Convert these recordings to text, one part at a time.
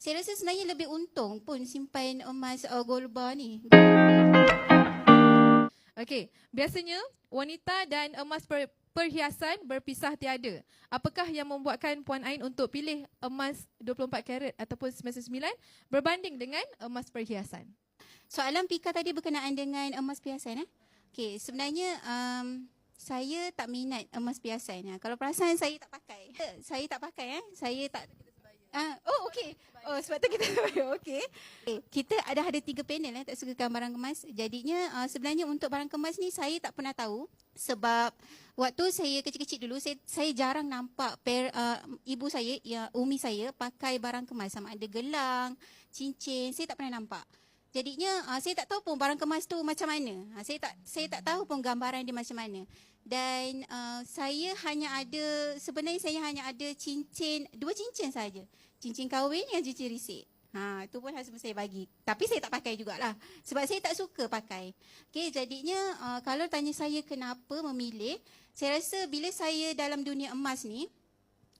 Saya rasa sebenarnya lebih untung pun simpan emas gold bar ni. Okey, biasanya wanita dan emas perhiasan berpisah tiada. Apakah yang membuatkan Puan Ain untuk pilih emas 24 karat ataupun 99 berbanding dengan emas perhiasan? Soalan Pika tadi berkenaan dengan emas perhiasan. Okey, sebenarnya saya tak minat emas perhiasan. Kalau perasan saya tak pakai. Saya tak pakai. Saya tak. Oh, okey. Oh, sebab tu kita okey. Kita ada 3 panel tak sukakan barang kemas. Jadinya sebenarnya untuk barang kemas ni saya tak pernah tahu sebab waktu saya kecil-kecil dulu saya jarang nampak ibu saya, umi saya pakai barang kemas sama ada gelang, cincin, saya tak pernah nampak. Jadinya saya tak tahu pun barang kemas tu macam mana. Saya tak tahu pun gambaran dia macam mana. Dan sebenarnya saya hanya ada cincin, 2 cincin saja. Cincin kahwin yang cincin risik. Itu pun husband saya bagi. Tapi saya tak pakai jugalah. Sebab saya tak suka pakai. Okey, jadinya kalau tanya saya kenapa memilih, saya rasa bila saya dalam dunia emas ni,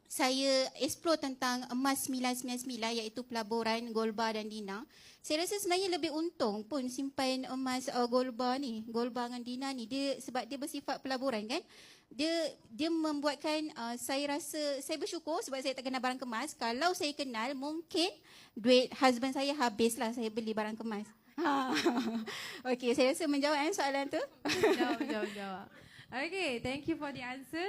saya explore tentang emas 999 iaitu pelaburan, gold bar dan dinar. Saya rasa sebenarnya lebih untung pun simpan emas gold bar ni, gold bar dengan dinar ni. Sebab dia bersifat pelaburan kan. Dia membuatkan saya rasa saya bersyukur sebab saya tak kenal barang kemas. Kalau saya kenal mungkin duit husband saya habislah saya beli barang kemas. Okey, saya rasa menjawab soalan tu. Jawab. Okay, thank you for the answer.